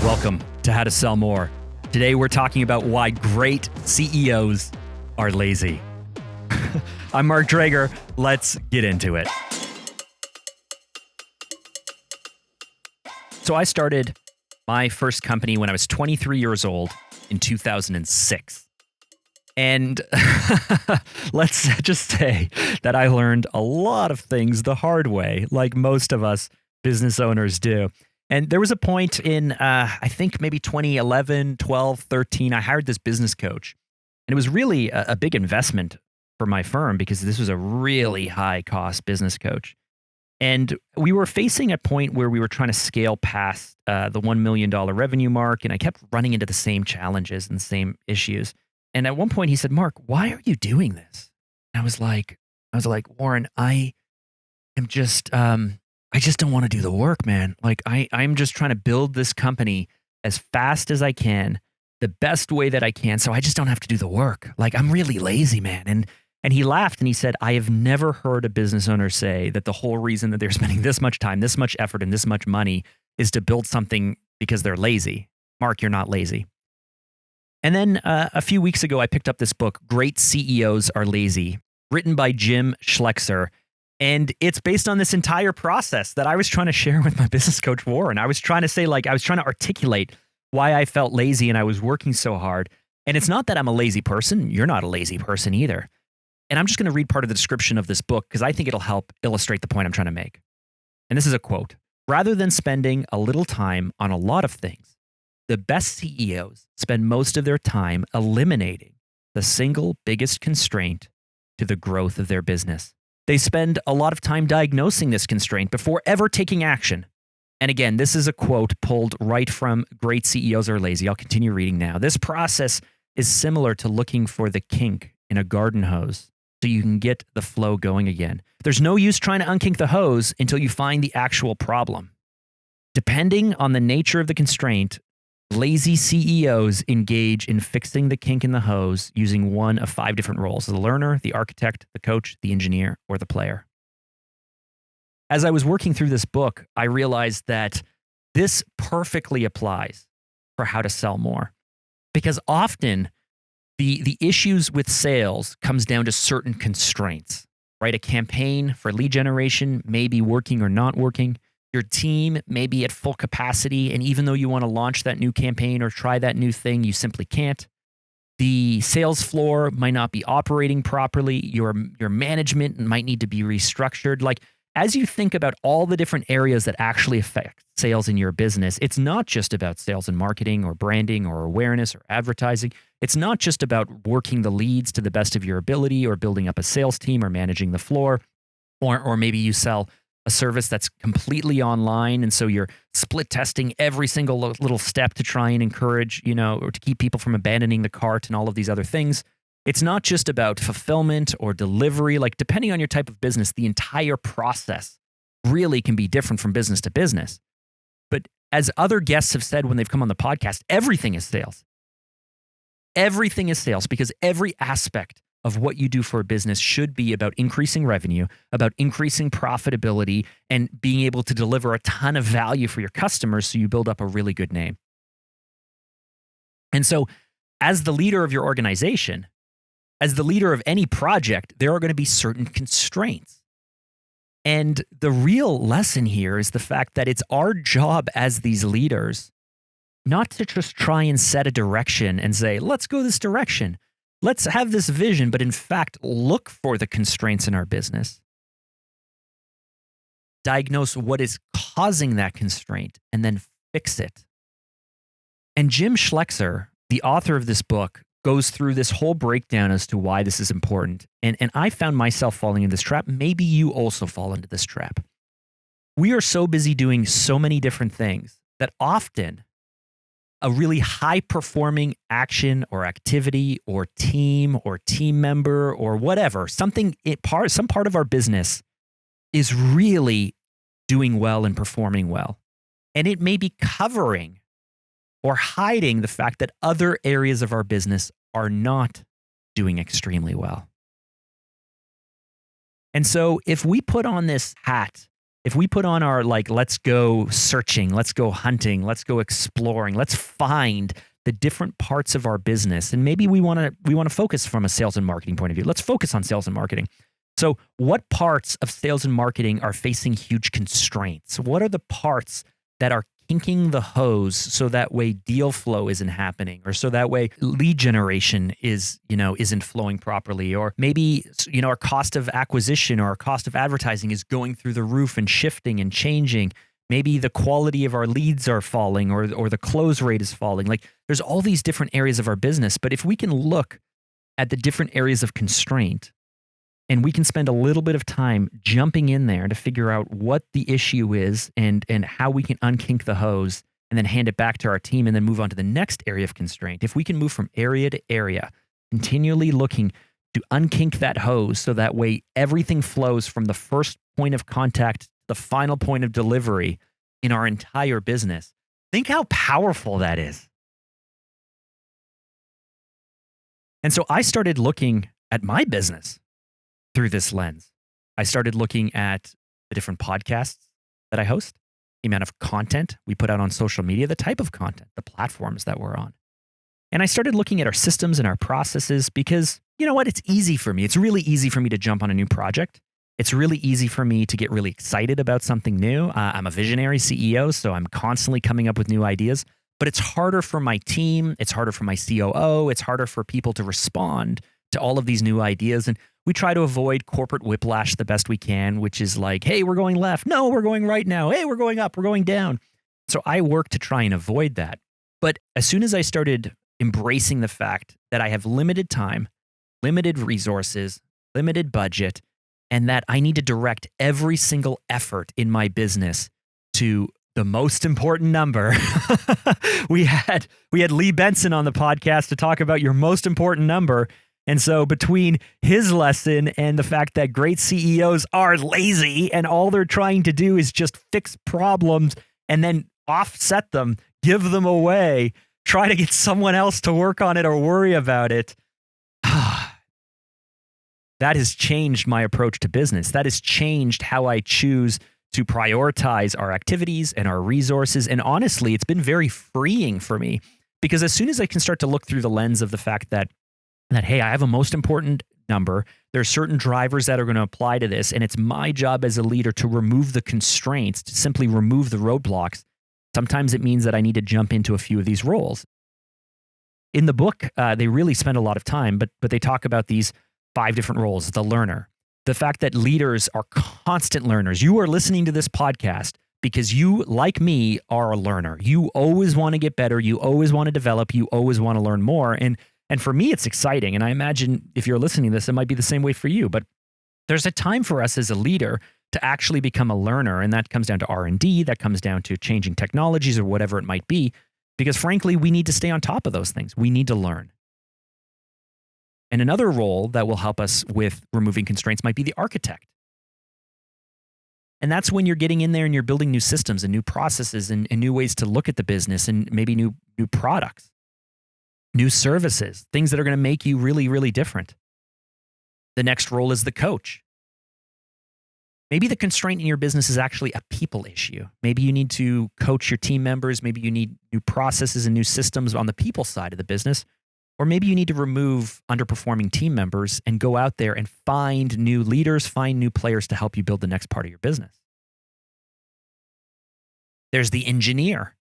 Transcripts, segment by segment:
Welcome to How to Sell More. Today we're talking about why great CEOs are lazy. I'm Mark Drager. Let's get into it. So I started my first company when I was 23 years old in 2006. And let's just say that I learned a lot of things the hard way, like most of us business owners do. And there was a point in, I think maybe 2011, 12, 13, I hired this business coach. And it was really a big investment for my firm because this was a really high cost business coach. And we were facing a point where we were trying to scale past the $1 million revenue mark. And I kept running into the same challenges and the same issues. And at one point he said, "Mark, why are you doing this?" And I was like, "Warren, I just don't want to do the work, man. Like I'm just trying to build this company as fast as I can, the best way that I can. So I just don't have to do the work. Like I'm really lazy, man." And he laughed and he said, "I have never heard a business owner say that the whole reason that they're spending this much time, this much effort, and this much money is to build something because they're lazy. Mark, you're not lazy." And then a few weeks ago, I picked up this book, Great CEOs Are Lazy, written by Jim Schlexer. And it's based on this entire process that I was trying to share with my business coach, Warren. I was trying to say, I was trying to articulate why I felt lazy and I was working so hard. And it's not that I'm a lazy person. You're not a lazy person either. And I'm just going to read part of the description of this book because I think it'll help illustrate the point I'm trying to make. And this is a quote. "Rather than spending a little time on a lot of things, the best CEOs spend most of their time eliminating the single biggest constraint to the growth of their business. They spend a lot of time diagnosing this constraint before ever taking action." And again, this is a quote pulled right from Great CEOs Are Lazy. I'll continue reading now. "This process is similar to looking for the kink in a garden hose so you can get the flow going again. There's no use trying to unkink the hose until you find the actual problem. Depending on the nature of the constraint, lazy CEOs engage in fixing the kink in the hose using one of 5 different roles: the learner, the architect, the coach, the engineer, or the player." As I was working through this book, I realized that this perfectly applies for how to sell more. Because often the issues with sales comes down to certain constraints, right? A campaign for lead generation may be working or not working. Your team may be at full capacity, and even though you want to launch that new campaign or try that new thing, you simply can't. The sales floor might not be operating properly. Your management might need to be restructured. Like, as you think about all the different areas that actually affect sales in your business, it's not just about sales and marketing or branding or awareness or advertising. It's not just about working the leads to the best of your ability or building up a sales team or managing the floor, or maybe you sell a service that's completely online. And so you're split testing every single little step to try and encourage, or to keep people from abandoning the cart and all of these other things. It's not just about fulfillment or delivery. Like, depending on your type of business, the entire process really can be different from business to business. But as other guests have said when they've come on the podcast, everything is sales. Everything is sales because every aspect of what you do for a business should be about increasing revenue, about increasing profitability, and being able to deliver a ton of value for your customers so you build up a really good name. And so as the leader of your organization, as the leader of any project, there are going to be certain constraints. And the real lesson here is the fact that it's our job as these leaders not to just try and set a direction and say, let's go this direction. Let's have this vision, but in fact, look for the constraints in our business. Diagnose what is causing that constraint and then fix it. And Jim Schlexer, the author of this book, goes through this whole breakdown as to why this is important. And I found myself falling in this trap. Maybe you also fall into this trap. We are so busy doing so many different things that often a really high-performing action or activity or team member or whatever, some part of our business is really doing well and performing well. And it may be covering or hiding the fact that other areas of our business are not doing extremely well. And so if we put on this hat, if we put on our like, let's go searching, let's go hunting, let's go exploring, let's find the different parts of our business. And maybe we want to focus from a sales and marketing point of view. Let's focus on sales and marketing. So what parts of sales and marketing are facing huge constraints? What are the parts that are kinking the hose so that way deal flow isn't happening, or so that way lead generation isn't flowing properly, or maybe our cost of acquisition or our cost of advertising is going through the roof and shifting and changing. Maybe the quality of our leads are falling, or the close rate is falling. Like, there's all these different areas of our business, but if we can look at the different areas of constraint, and we can spend a little bit of time jumping in there to figure out what the issue is and how we can unkink the hose and then hand it back to our team and then move on to the next area of constraint. If we can move from area to area, continually looking to unkink that hose so that way everything flows from the first point of contact to the final point of delivery in our entire business, think how powerful that is. And so I started looking at my business through this lens. I started looking at the different podcasts that I host, the amount of content we put out on social media, the type of content, the platforms that we're on. And I started looking at our systems and our processes because, you know what, it's easy for me. It's really easy for me to jump on a new project. It's really easy for me to get really excited about something new. I'm a visionary CEO, so I'm constantly coming up with new ideas. But it's harder for my team. It's harder for my COO. It's harder for people to respond to all of these new ideas. And we try to avoid corporate whiplash the best we can, which is like, hey, we're going left. No, we're going right now. Hey, we're going up. We're going down. So I work to try and avoid that. But as soon as I started embracing the fact that I have limited time, limited resources, limited budget, and that I need to direct every single effort in my business to the most important number. we had Lee Benson on the podcast to talk about your most important number. And so between his lesson and the fact that great CEOs are lazy and all they're trying to do is just fix problems and then offset them, give them away, try to get someone else to work on it or worry about it. That has changed my approach to business. That has changed how I choose to prioritize our activities and our resources. And honestly, it's been very freeing for me because as soon as I can start to look through the lens of the fact that hey, I have a most important number. There's certain drivers that are going to apply to this, and it's my job as a leader to remove the constraints, to simply remove the roadblocks. Sometimes it means that I need to jump into a few of these roles. In the book, they really spend a lot of time, but they talk about these 5 different roles. The learner, the fact that leaders are constant learners. You are listening to this podcast because you, like me, are a learner. You always want to get better. You always want to develop. You always want to learn more. And for me, it's exciting. And I imagine if you're listening to this, it might be the same way for you. But there's a time for us as a leader to actually become a learner. And that comes down to R&D. That comes down to changing technologies or whatever it might be. Because frankly, we need to stay on top of those things. We need to learn. And another role that will help us with removing constraints might be the architect. And that's when you're getting in there and you're building new systems and new processes and new ways to look at the business and maybe new products. New services, things that are going to make you really, really different. The next role is the coach. Maybe the constraint in your business is actually a people issue. Maybe you need to coach your team members. Maybe you need new processes and new systems on the people side of the business. Or maybe you need to remove underperforming team members and go out there and find new leaders, find new players to help you build the next part of your business. There's the engineer.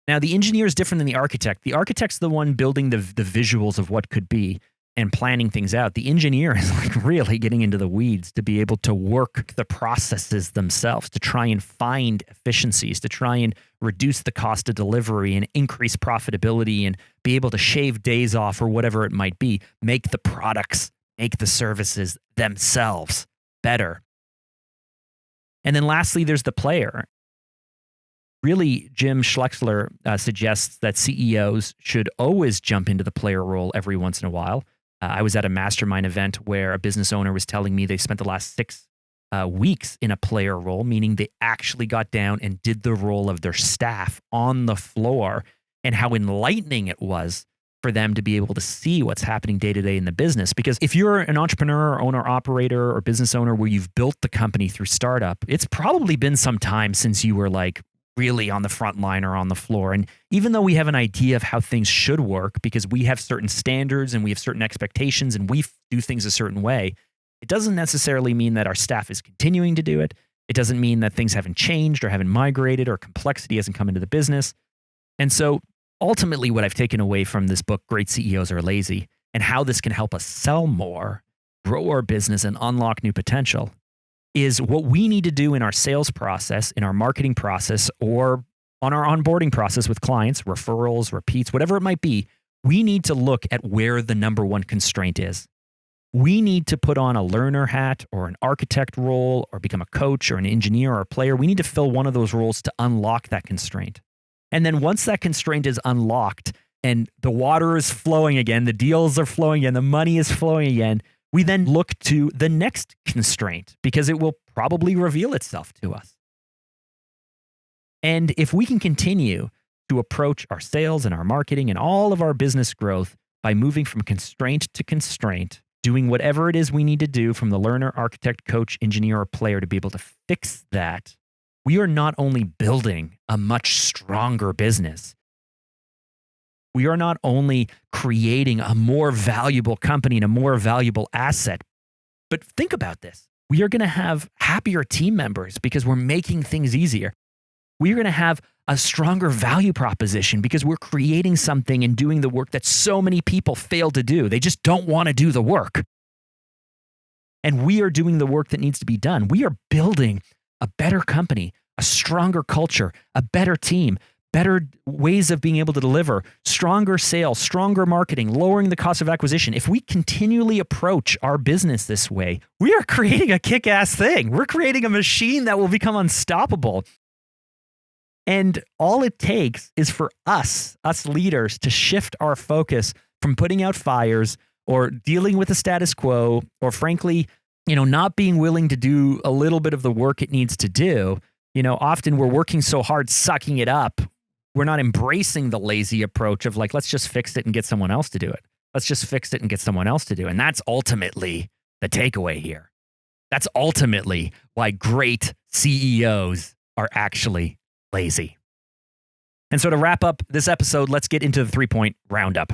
Now, the engineer is different than the architect. The architect's the one building the visuals of what could be and planning things out. The engineer is like really getting into the weeds to be able to work the processes themselves, to try and find efficiencies, to try and reduce the cost of delivery and increase profitability and be able to shave days off or whatever it might be, make the products, make the services themselves better. And then lastly, there's the player. Really, Jim Schlexler suggests that CEOs should always jump into the player role every once in a while. I was at a mastermind event where a business owner was telling me they spent the last 6 weeks in a player role, meaning they actually got down and did the role of their staff on the floor, and how enlightening it was for them to be able to see what's happening day to day in the business. Because if you're an entrepreneur or owner operator or business owner where you've built the company through startup, it's probably been some time since you were like really on the front line or on the floor. And even though we have an idea of how things should work because we have certain standards and we have certain expectations and we do things a certain way, it doesn't necessarily mean that our staff is continuing to do it. It doesn't mean that things haven't changed or haven't migrated or complexity hasn't come into the business. And so ultimately what I've taken away from this book, Great CEOs Are Lazy, and how this can help us sell more, grow our business, and unlock new potential is what we need to do in our sales process, in our marketing process, or on our onboarding process with clients, referrals, repeats, whatever it might be. We need to look at where the number one constraint is. We need to put on a learner hat or an architect role or become a coach or an engineer or a player. We need to fill one of those roles to unlock that constraint. And then once that constraint is unlocked and the water is flowing again, the deals are flowing again, the money is flowing again, we then look to the next constraint because it will probably reveal itself to us. And if we can continue to approach our sales and our marketing and all of our business growth by moving from constraint to constraint, doing whatever it is we need to do from the learner, architect, coach, engineer, or player to be able to fix that, we are not only building a much stronger business, we are not only creating a more valuable company and a more valuable asset, but think about this. We are going to have happier team members because we're making things easier. We are going to have a stronger value proposition because we're creating something and doing the work that so many people fail to do. They just don't want to do the work. And we are doing the work that needs to be done. We are building a better company, a stronger culture, a better team, better ways of being able to deliver, stronger sales, stronger marketing, lowering the cost of acquisition. If we continually approach our business this way, we are creating a kick-ass thing. We're creating a machine that will become unstoppable. And all it takes is for us leaders, to shift our focus from putting out fires or dealing with the status quo, or frankly, not being willing to do a little bit of the work it needs to do. Often we're working so hard, sucking it up. We're not embracing the lazy approach of like, let's just fix it and get someone else to do it. Let's just fix it and get someone else to do it. And that's ultimately the takeaway here. That's ultimately why great CEOs are actually lazy. And so to wrap up this episode, let's get into the 3-point roundup.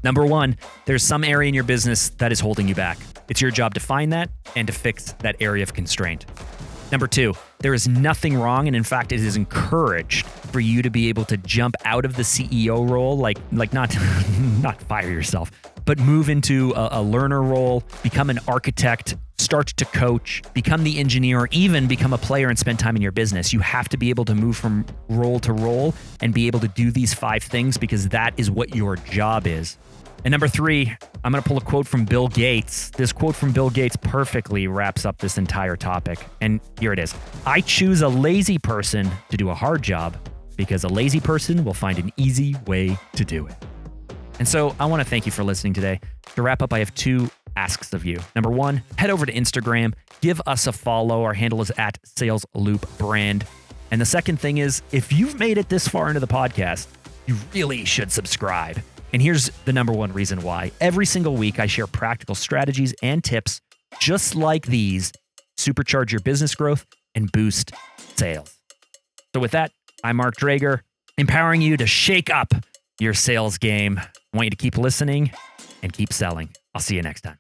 Number 1, there's some area in your business that is holding you back. It's your job to find that and to fix that area of constraint. Number 2, there is nothing wrong, and in fact, it is encouraged for you to be able to jump out of the CEO role, like not fire yourself, but move into a learner role, become an architect, start to coach, become the engineer, or even become a player and spend time in your business. You have to be able to move from role to role and be able to do these 5 things because that is what your job is. And number 3, I'm going to pull a quote from Bill Gates. This quote from Bill Gates perfectly wraps up this entire topic. And here it is. I choose a lazy person to do a hard job because a lazy person will find an easy way to do it. And so I want to thank you for listening today. To wrap up, I have 2 asks of you. Number 1, head over to Instagram, give us a follow. Our handle is @SalesLoopBrand. And the second thing is, if you've made it this far into the podcast, you really should subscribe. And here's the number 1 reason why. Every single week, I share practical strategies and tips just like these, supercharge your business growth and boost sales. So with that, I'm Mark Drager, empowering you to shake up your sales game. I want you to keep listening and keep selling. I'll see you next time.